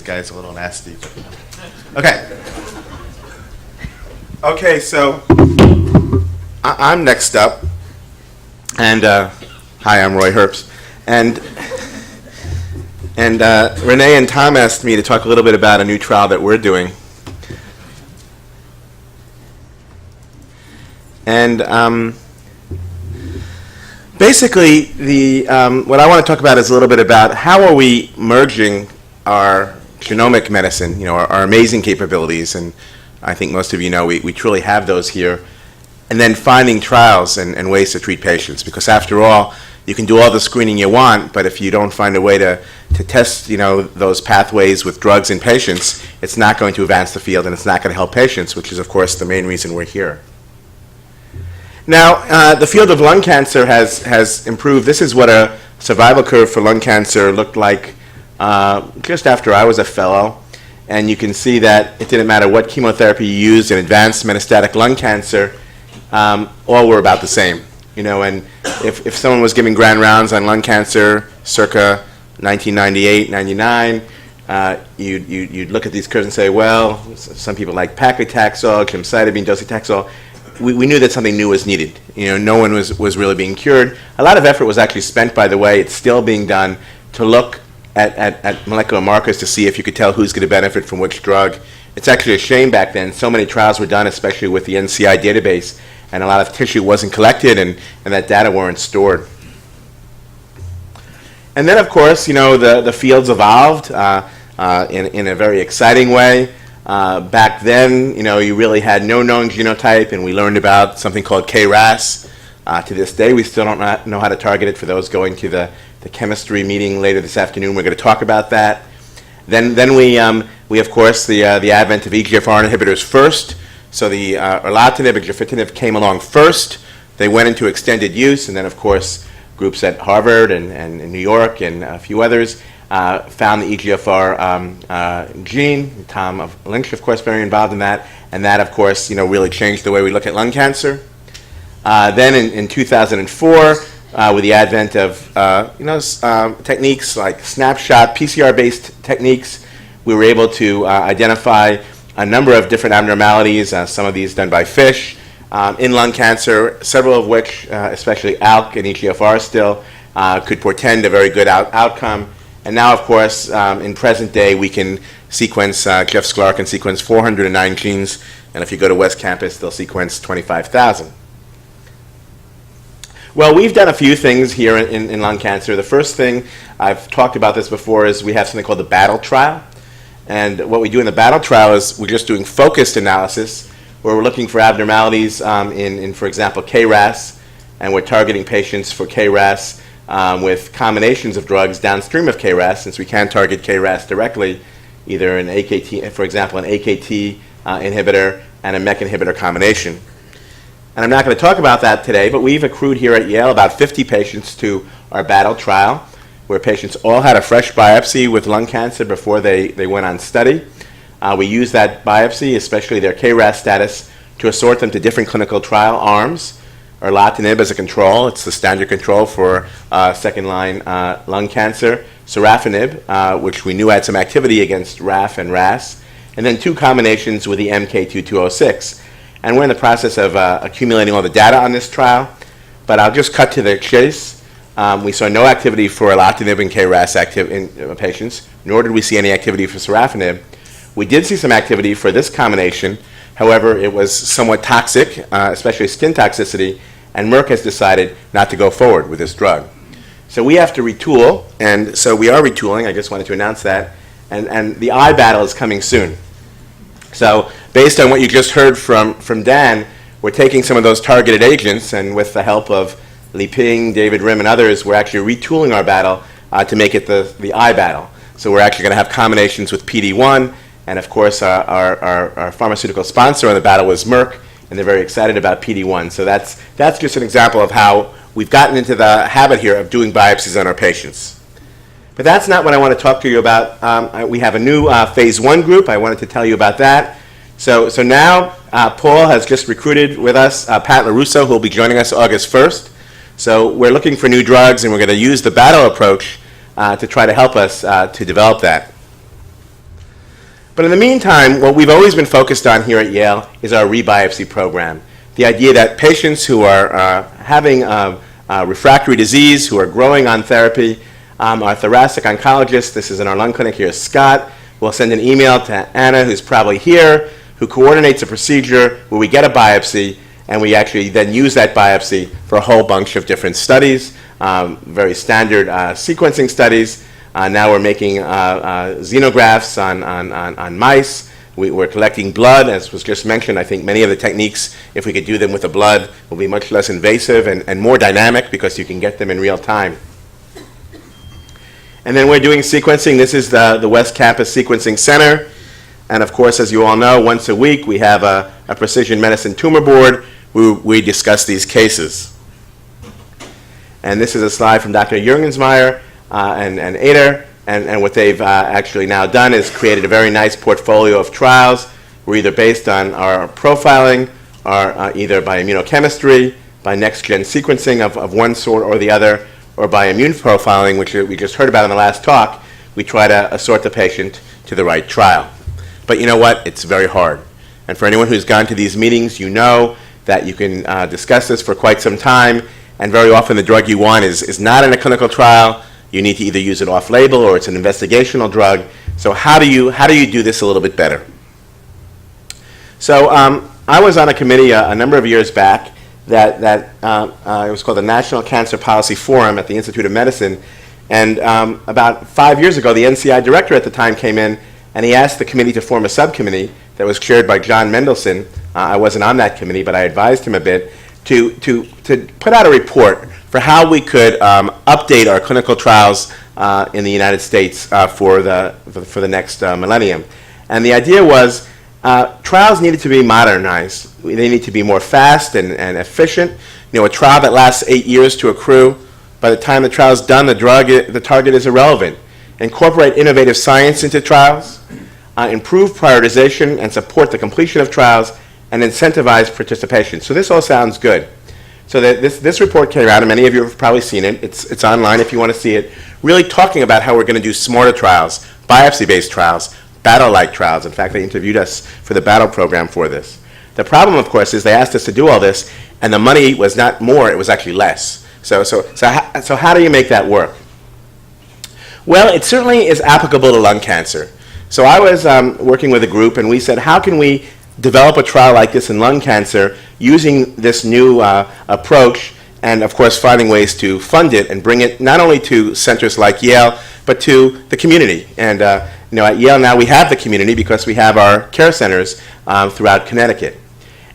This guy's a little nasty. Okay. Okay, so I'm next up. And hi, I'm Roy Herbst. And Renee and Tom asked me to talk a little bit about a new trial that we're doing. And basically, what I want to talk about is a little bit about how are we merging our genomic medicine, our amazing capabilities, and I think most of you know we truly have those here, and then finding trials and ways to treat patients. Because after all, you can do all the screening you want, but if you don't find a way to test those pathways with drugs in patients, it's not going to advance the field and it's not going to help patients, which is of course the main reason we're here. Now, the field of lung cancer has improved. This is what a survival curve for lung cancer looked like just after I was a fellow. And you can see that it didn't matter what chemotherapy you used in advanced metastatic lung cancer, all were about the same. And if someone was giving grand rounds on lung cancer circa 1998, 99, you'd look at these curves and say, well, some people like paclitaxel, gemcitabine, docetaxel. We knew that something new was needed. No one was really being cured. A lot of effort was actually spent, by the way, it's still being done, to look at molecular markers to see if you could tell who's going to benefit from which drug. It's actually a shame back then. So many trials were done, especially with the NCI database, and a lot of tissue wasn't collected and that data weren't stored. And then, of course, the fields evolved in a very exciting way. Back then, you really had no known genotype, and we learned about something called KRAS. To this day, we still don't know how to target it. For those going to the chemistry meeting later this afternoon, we're going to talk about that. Then we of course, the advent of EGFR inhibitors first. So the erlotinib and gefitinib came along first. They went into extended use, and then, of course, groups at Harvard and New York and a few others found the EGFR gene. Tom Lynch, of course, very involved in that. And that, of course, really changed the way we look at lung cancer. Then in 2004, with the advent of techniques like snapshot, PCR-based techniques, we were able to identify a number of different abnormalities, some of these done by FISH, in lung cancer, several of which, especially ALK and EGFR still, could portend a very good outcome. And now, of course, in present day, we can sequence, Jeff Sklar can sequence 409 genes, and if you go to West Campus, they'll sequence 25,000. Well, we've done a few things here in lung cancer. The first thing, I've talked about this before, is we have something called the battle trial. And what we do in the battle trial is we're just doing focused analysis, where we're looking for abnormalities in, for example, KRAS, and we're targeting patients for KRAS with combinations of drugs downstream of KRAS, since we can target KRAS directly, either an AKT, for example, an AKT inhibitor and a MEK inhibitor combination. And I'm not going to talk about that today, but we've accrued here at Yale about 50 patients to our battle trial, where patients all had a fresh biopsy with lung cancer before they went on study. We use that biopsy, especially their KRAS status, to assort them to different clinical trial arms. Erlotinib as a control, it's the standard control for second-line lung cancer. Sorafenib, which we knew had some activity against RAF and RAS. And then two combinations with the MK2206. And we're in the process of accumulating all the data on this trial. But I'll just cut to the chase. We saw no activity for erlotinib and KRAS in patients, nor did we see any activity for sorafenib. We did see some activity for this combination. However, it was somewhat toxic, especially skin toxicity, and Merck has decided not to go forward with this drug. So we have to retool, and so we are retooling. I just wanted to announce that. And the eye battle is coming soon. So based on what you just heard from Dan, we're taking some of those targeted agents, and with the help of Li Ping, David Rim, and others, we're actually retooling our battle to make it the eye battle. So we're actually going to have combinations with PD-1, and of course our pharmaceutical sponsor on the battle was Merck, and they're very excited about PD-1. So that's just an example of how we've gotten into the habit here of doing biopsies on our patients. But that's not what I want to talk to you about. We have a new phase 1 group. I wanted to tell you about that. So now Paul has just recruited with us Pat LaRusso, who will be joining us August 1st. So we're looking for new drugs, and we're going to use the battle approach to try to help us to develop that. But in the meantime, what we've always been focused on here at Yale is our Rebuy FC program. The idea that patients who are having refractory disease, who are growing on therapy, our thoracic oncologist, this is in our lung clinic here, Scott, will send an email to Anna, who's probably here, who coordinates a procedure where we get a biopsy, and we actually then use that biopsy for a whole bunch of different studies, very standard sequencing studies. Now we're making xenografts on mice. We're collecting blood, as was just mentioned. I think many of the techniques, if we could do them with the blood, will be much less invasive and more dynamic because you can get them in real time. And then we're doing sequencing. This is the West Campus Sequencing Center. And of course, as you all know, once a week we have a precision medicine tumor board where we discuss these cases. And this is a slide from Dr. Jürgensmeyer and Ader. And what they've actually now done is created a very nice portfolio of trials. We're either based on our profiling, or either by immunochemistry, by next-gen sequencing of one sort or the other, or by immune profiling, which we just heard about in the last talk. We try to assort the patient to the right trial. But you know what? It's very hard. And for anyone who's gone to these meetings, you know that you can discuss this for quite some time, and very often the drug you want is not in a clinical trial. You need to either use it off-label or it's an investigational drug. So how do you do this a little bit better? So I was on a committee a number of years back that it was called the National Cancer Policy Forum at the Institute of Medicine. And about 5 years ago, the NCI director at the time came in and he asked the committee to form a subcommittee that was chaired by John Mendelson. I wasn't on that committee, but I advised him a bit to put out a report for how we could update our clinical trials in the United States for the next millennium. And the idea was trials needed to be modernized. They need to be more fast and efficient. A trial that lasts 8 years to accrue, by the time the trial is done, the target is irrelevant. Incorporate innovative science into trials, improve prioritization and support the completion of trials, and incentivize participation. So this all sounds good. So this report came out, and many of you have probably seen it. It's online if you want to see it, really talking about how we're going to do smarter trials, biopsy-based trials, battle-like trials. In fact, they interviewed us for the battle program for this. The problem, of course, is they asked us to do all this, and the money was not more, it was actually less. So how do you make that work? Well, it certainly is applicable to lung cancer. So I was working with a group, and we said, how can we develop a trial like this in lung cancer using this new approach, and of course finding ways to fund it and bring it not only to centers like Yale, but to the community. And at Yale now we have the community because we have our care centers throughout Connecticut.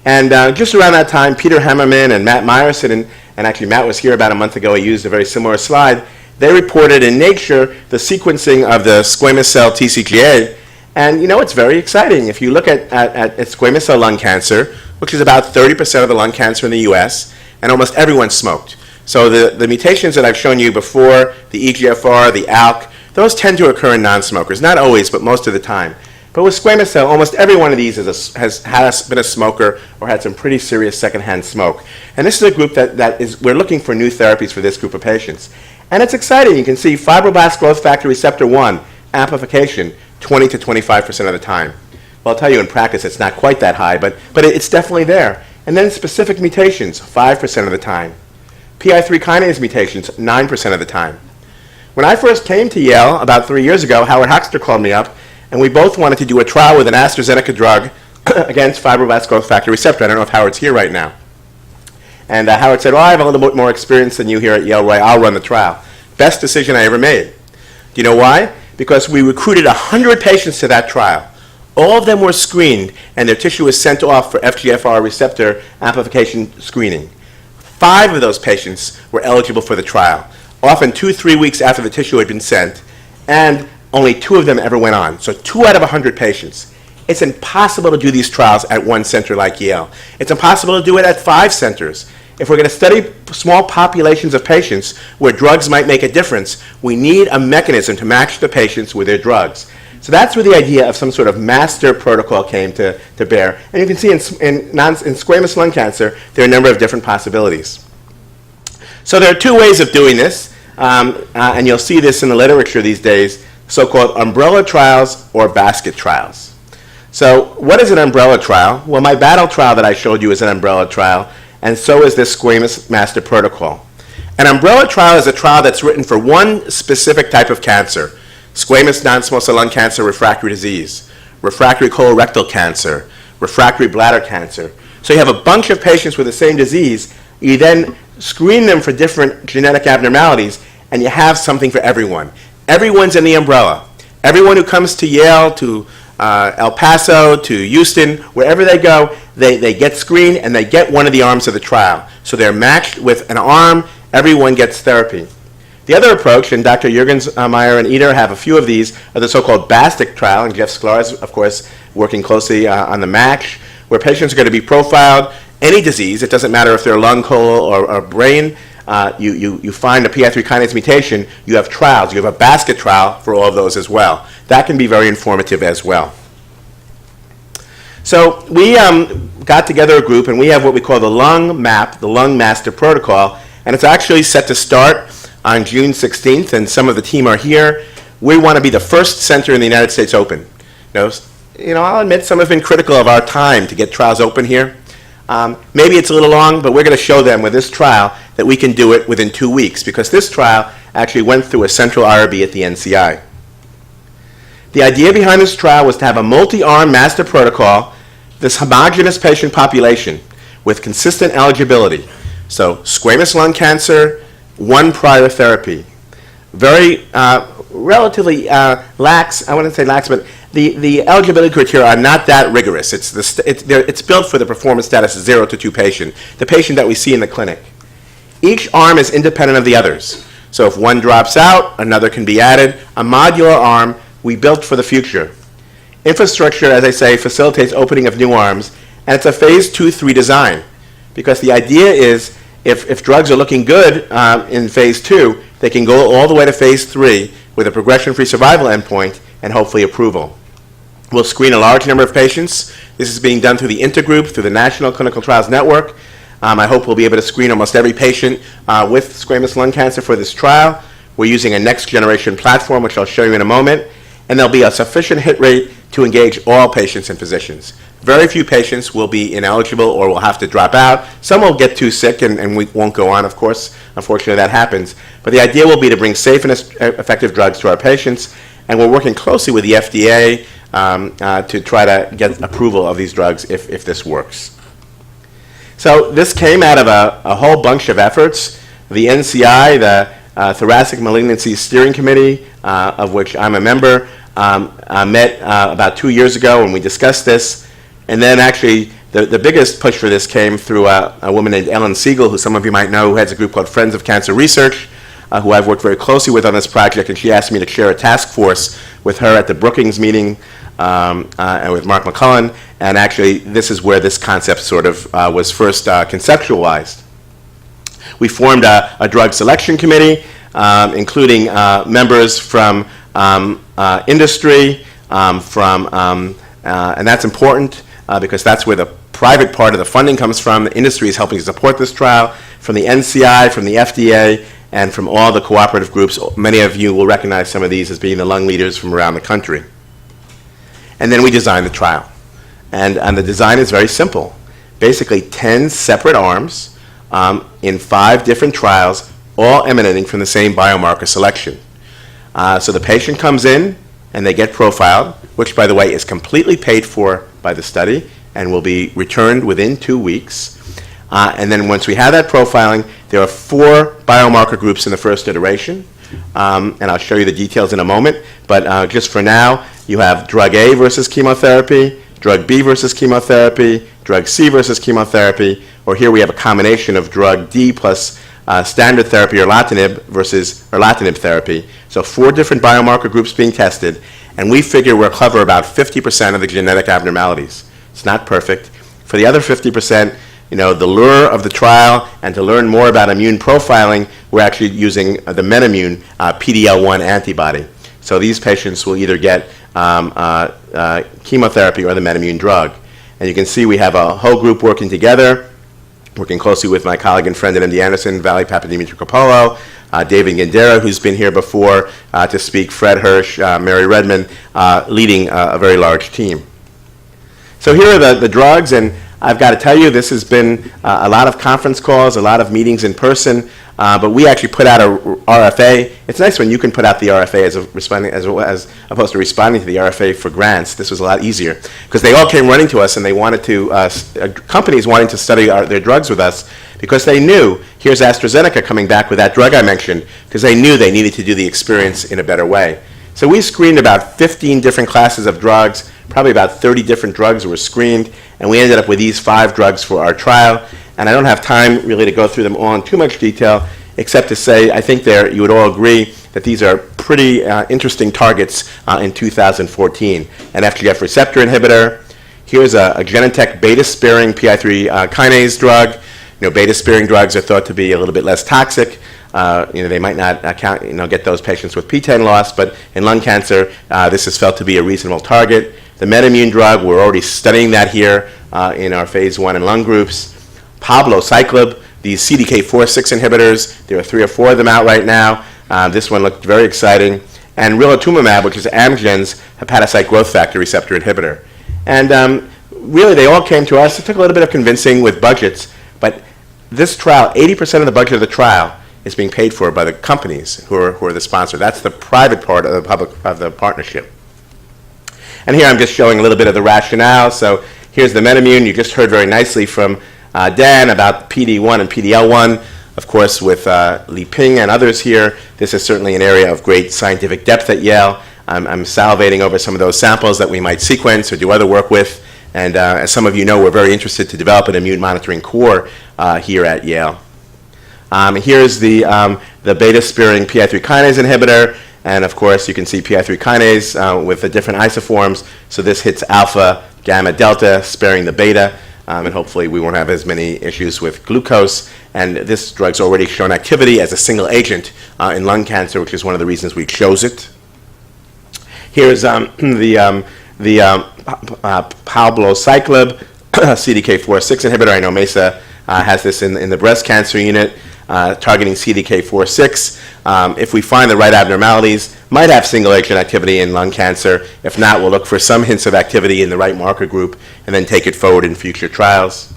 And just around that time, Peter Hammerman and Matt Meyerson, and actually Matt was here about a month ago, he used a very similar slide, they reported in Nature the sequencing of the squamous cell TCGA. And it's very exciting. If you look at squamous cell lung cancer, which is about 30% of the lung cancer in the US, and almost everyone smoked. So the mutations that I've shown you before, the EGFR, the ALK, those tend to occur in non-smokers. Not always, but most of the time. But with squamous cell, almost every one of these has been a smoker or had some pretty serious secondhand smoke. And this is a group we're looking for new therapies for this group of patients. And it's exciting. You can see fibroblast growth factor receptor 1 amplification 20 to 25% of the time. Well, I'll tell you in practice it's not quite that high, but it's definitely there. And then specific mutations, 5% of the time. PI3 kinase mutations, 9% of the time. When I first came to Yale about 3 years ago, Howard Hoxter called me up, and we both wanted to do a trial with an AstraZeneca drug against fibroblast growth factor receptor. I don't know if Howard's here right now. And Howard said, I have a little bit more experience than you here at Yale, Roy. I'll run the trial. Best decision I ever made. Do you know why? Because we recruited 100 patients to that trial. All of them were screened, and their tissue was sent off for FGFR receptor amplification screening. 5 of those patients were eligible for the trial, often 2-3 weeks after the tissue had been sent, and only 2 of them ever went on. So 2 out of 100 patients. It's impossible to do these trials at one center like Yale. It's impossible to do it at 5 centers. If we're going to study small populations of patients where drugs might make a difference, we need a mechanism to match the patients with their drugs. So that's where the idea of some sort of master protocol came to bear. And you can see in squamous lung cancer, there are a number of different possibilities. So there are 2 ways of doing this, and you'll see this in the literature these days, so-called umbrella trials or basket trials. So what is an umbrella trial? Well, my battle trial that I showed you is an umbrella trial, and so is this squamous master protocol. An umbrella trial is a trial that's written for one specific type of cancer: squamous non-small cell lung cancer, refractory disease, refractory colorectal cancer, refractory bladder cancer. So you have a bunch of patients with the same disease. You then screen them for different genetic abnormalities, and you have something for everyone. Everyone's in the umbrella. Everyone who comes to Yale, to El Paso, to Houston, wherever they go, they get screened and they get one of the arms of the trial. So they're matched with an arm. Everyone gets therapy. The other approach, and Dr. Juergensmeyer and Eder have a few of these, are the so-called basket trial, and Jeff Sklar is, of course, working closely on the match, where patients are going to be profiled. Any disease, it doesn't matter if they're lung, colon, or brain, you find a PI3 kinase mutation, you have trials. You have a basket trial for all of those as well. That can be very informative as well. So we got together a group, and we have what we call the lung map, the lung master protocol, and it's actually set to start on June 16th, and some of the team are here. We want to be the first center in the United States open. I'll admit some have been critical of our time to get trials open here. Maybe it's a little long, but we're going to show them with this trial that we can do it within 2 weeks, because this trial actually went through a central IRB at the NCI. The idea behind this trial was to have a multi-arm master protocol, this homogeneous patient population with consistent eligibility. So squamous lung cancer, one prior therapy. Very relatively lax, I wouldn't say lax, but the eligibility criteria are not that rigorous. It's built for the performance status 0 to 2 patient, the patient that we see in the clinic. Each arm is independent of the others. So if one drops out, another can be added. A modular arm we built for the future. Infrastructure, as I say, facilitates opening of new arms, and it's a phase 2-3 design, because the idea is if drugs are looking good in phase 2, they can go all the way to phase 3 with a progression-free survival endpoint and hopefully approval. We'll screen a large number of patients. This is being done through the Intergroup, through the National Clinical Trials Network. I hope we'll be able to screen almost every patient with squamous lung cancer for this trial. We're using a next-generation platform, which I'll show you in a moment, and there'll be a sufficient hit rate to engage all patients and physicians. Very few patients will be ineligible or will have to drop out. Some will get too sick and we won't go on, of course. Unfortunately, that happens. But the idea will be to bring safe and effective drugs to our patients, and we're working closely with the FDA to try to get approval of these drugs if this works. So this came out of a whole bunch of efforts. The NCI, the Thoracic Malignancy Steering Committee, of which I'm a member, met about 2 years ago, and we discussed this. And then actually the biggest push for this came through a woman named Ellen Siegel, who some of you might know, who heads a group called Friends of Cancer Research, who I've worked very closely with on this project, and she asked me to chair a task force with her at the Brookings meeting and with Mark McCullen, and actually this is where this concept sort of was first conceptualized. We formed a drug selection committee, including members from industry, and that's important because that's where the private part of the funding comes from. The industry is helping to support this trial, from the NCI, from the FDA, and from all the cooperative groups. Many of you will recognize some of these as being the lung leaders from around the country. And then we designed the trial. And the design is very simple. Basically 10 separate arms in 5 different trials, all emanating from the same biomarker selection. So the patient comes in and they get profiled, which, by the way, is completely paid for by the study and will be returned within 2 weeks. And then once we have that profiling, there are 4 biomarker groups in the first iteration. And I'll show you the details in a moment. But just for now, you have drug A versus chemotherapy, drug B versus chemotherapy, drug C versus chemotherapy, or here we have a combination of drug D plus standard therapy, erlotinib, versus erlotinib therapy. So 4 different biomarker groups being tested, and we figure we'll cover about 50% of the genetic abnormalities. It's not perfect. For the other 50%, the lure of the trial, and to learn more about immune profiling, we're actually using the MedImmune PD-L1 antibody. So these patients will either get chemotherapy or the MedImmune drug. And you can see we have a whole group working together, working closely with my colleague and friend at MD Anderson, Valley Papadimitri-Coppola, David Gandera, who's been here before to speak, Fred Hirsch, Mary Redmond, leading a very large team. So here are the drugs, and I've got to tell you, this has been a lot of conference calls, a lot of meetings in person, but we actually put out a RFA. It's nice when you can put out the RFA as opposed to responding to the RFA for grants. This was a lot easier because they all came running to us, and they wanted to, companies wanting to study their drugs with us because they knew, here's AstraZeneca coming back with that drug I mentioned, because they knew they needed to do the experience in a better way. So we screened about 15 different classes of drugs, probably about 30 different drugs were screened, and we ended up with these 5 drugs for our trial. And I don't have time really to go through them all in too much detail, except to say I think you would all agree that these are pretty interesting targets in 2014. An FGF receptor inhibitor. Here's a Genentech beta-sparing PI3 kinase drug. Beta-sparing drugs are thought to be a little bit less toxic. They might not get those patients with PTEN loss, but in lung cancer, this is felt to be a reasonable target. The MedImmune drug, we're already studying that here in our phase 1 in lung groups. Palbociclib, these CDK4/6 inhibitors, there are 3 or 4 of them out right now. This one looked very exciting. And Relutumumab, which is Amgen's hepatocyte growth factor receptor inhibitor. And really, they all came to us. It took a little bit of convincing with budgets, but this trial, 80% of the budget of the trial is being paid for by the companies who are the sponsor. That's the private part of the partnership. And here I'm just showing a little bit of the rationale. So here's the MedImmune. You just heard very nicely from Dan about PD-1 and PD-L1. Of course, with Li Ping and others here, this is certainly an area of great scientific depth at Yale. I'm salivating over some of those samples that we might sequence or do other work with. And as some of you know, we're very interested to develop an immune monitoring core here at Yale. Here's the beta-sparing PI3 kinase inhibitor. And of course, you can see PI3 kinase with the different isoforms. So this hits alpha, gamma, delta, sparing the beta. And hopefully we won't have as many issues with glucose. And this drug's already shown activity as a single agent in lung cancer, which is one of the reasons we chose it. Here's the Palbociclib, CDK4/6 inhibitor. I know Mesa has this in the breast cancer unit, targeting CDK4/6. If we find the right abnormalities, might have single agent activity in lung cancer. If not, we'll look for some hints of activity in the right marker group and then take it forward in future trials.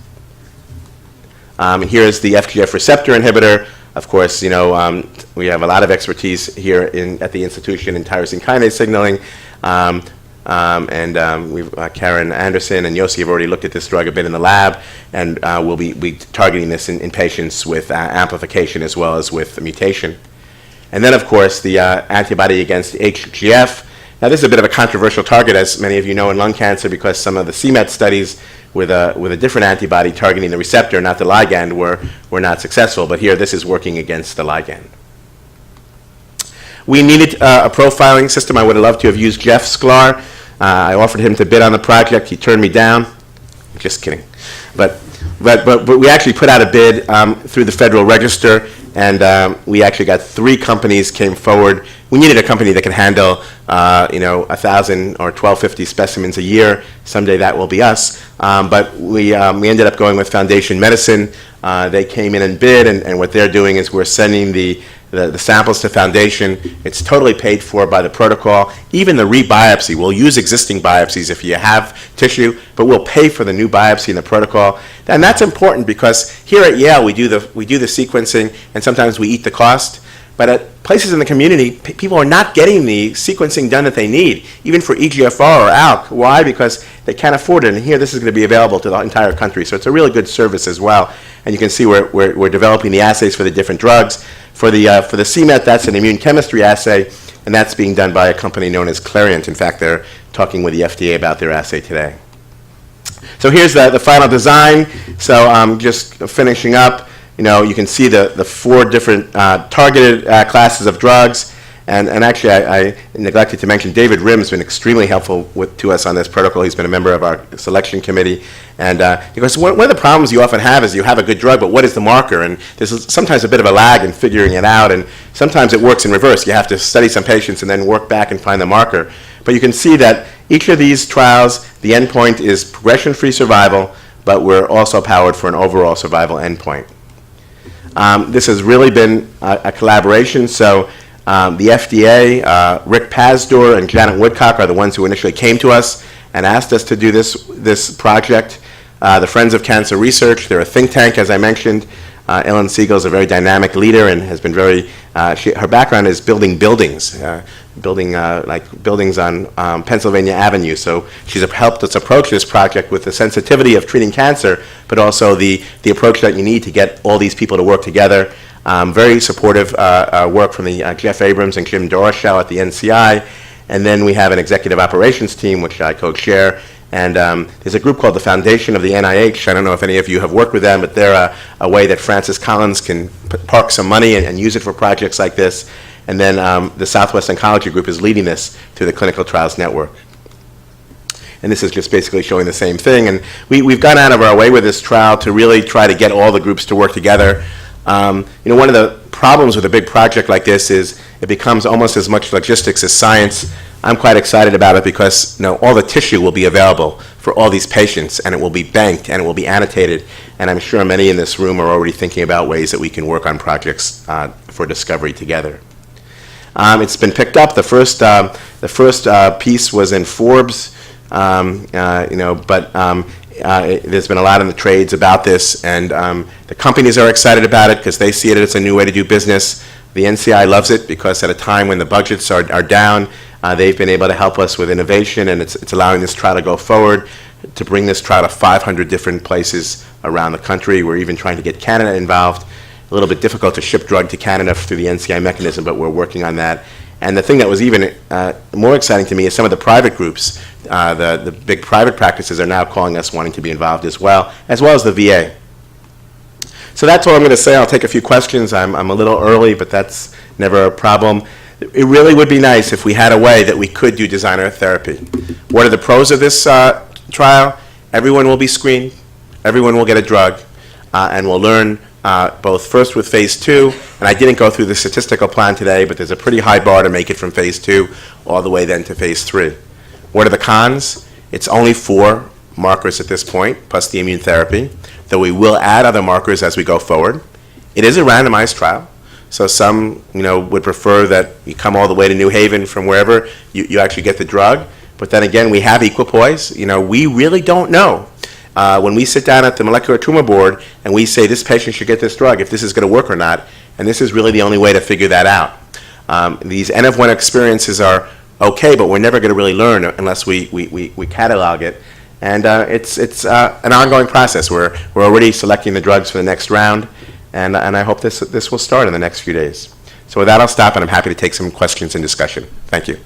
Here's the FGF receptor inhibitor. Of course, we have a lot of expertise here at the institution in tyrosine kinase signaling. Karen Anderson and Yossi have already looked at this drug a bit in the lab, and we'll be targeting this in patients with amplification as well as with mutation. And then, of course, the antibody against HGF. Now, this is a bit of a controversial target, as many of you know, in lung cancer, because some of the CMET studies with a different antibody targeting the receptor, not the ligand, were not successful. But here, this is working against the ligand. We needed a profiling system. I would have loved to have used Jeff Sklar. I offered him to bid on the project. He turned me down. Just kidding. But we actually put out a bid through the Federal Register, and we actually got 3 companies came forward. We needed a company that could handle 1,000 or 1,250 specimens a year. Someday that will be us. But we ended up going with Foundation Medicine. They came in and bid, and what they're doing is we're sending the samples to Foundation. It's totally paid for by the protocol. Even the rebiopsy, we'll use existing biopsies if you have tissue, but we'll pay for the new biopsy in the protocol. And that's important because here at Yale we do the sequencing, and sometimes we eat the cost. But at places in the community, people are not getting the sequencing done that they need, even for EGFR or ALK. Why? Because they can't afford it. And here, this is going to be available to the entire country. So it's a really good service as well. And you can see we're developing the assays for the different drugs. For the CMET, that's an immune chemistry assay, and that's being done by a company known as Clariant. In fact, they're talking with the FDA about their assay today. So here's the final design. So just finishing up. You can see the 4 different targeted classes of drugs. And actually, I neglected to mention David Rim has been extremely helpful to us on this protocol. He's been a member of our selection committee. And because one of the problems you often have is you have a good drug, but what is the marker? And there's sometimes a bit of a lag in figuring it out. And sometimes it works in reverse. You have to study some patients and then work back and find the marker. But you can see that each of these trials, the endpoint is progression-free survival, but we're also powered for an overall survival endpoint. This has really been a collaboration. So the FDA, Rick Pazdur and Janet Woodcock are the ones who initially came to us and asked us to do this project. The Friends of Cancer Research, they're a think tank, as I mentioned. Ellen Siegel is a very dynamic leader and has been very, her background is building buildings, like buildings on Pennsylvania Avenue. So she's helped us approach this project with the sensitivity of treating cancer, but also the approach that you need to get all these people to work together. Very supportive work from the Jeff Abrams and Jim Doroshel at the NCI. And then we have an executive operations team, which I co-chair. And there's a group called the Foundation of the NIH. I don't know if any of you have worked with them, but they're a way that Francis Collins can park some money and use it for projects like this. And then the Southwest Oncology Group is leading this through the Clinical Trials Network. And this is just basically showing the same thing. And we've gone out of our way with this trial to really try to get all the groups to work together. One of the problems with a big project like this is it becomes almost as much logistics as science. I'm quite excited about it because all the tissue will be available for all these patients, and it will be banked and it will be annotated. And I'm sure many in this room are already thinking about ways that we can work on projects for discovery together. It's been picked up. The first piece was in Forbes, but there's been a lot in the trades about this, and the companies are excited about it because they see it as a new way to do business. The NCI loves it because at a time when the budgets are down, they've been able to help us with innovation, and it's allowing this trial to go forward, to bring this trial to 500 different places around the country. We're even trying to get Canada involved. A little bit difficult to ship drug to Canada through the NCI mechanism, but we're working on that. And the thing that was even more exciting to me is some of the private groups, the big private practices are now calling us wanting to be involved as well as the VA. So that's all I'm going to say. I'll take a few questions. I'm a little early, but that's never a problem. It really would be nice if we had a way that we could do designer therapy. What are the pros of this trial? Everyone will be screened, everyone will get a drug, and we'll learn both first with phase 2, and I didn't go through the statistical plan today, but there's a pretty high bar to make it from phase 2 all the way then to phase 3. What are the cons? It's only 4 markers at this point, plus the immune therapy, though we will add other markers as we go forward. It is a randomized trial, so some would prefer that you come all the way to New Haven from wherever you actually get the drug, but then again, we have equipoise. We really don't know. When we sit down at the molecular tumor board and we say this patient should get this drug, if this is going to work or not, and this is really the only way to figure that out. These N of 1 experiences are okay, but we're never going to really learn unless we catalog it. And it's an ongoing process. We're already selecting the drugs for the next round, and I hope this will start in the next few days. So with that, I'll stop, and I'm happy to take some questions and discussion. Thank you.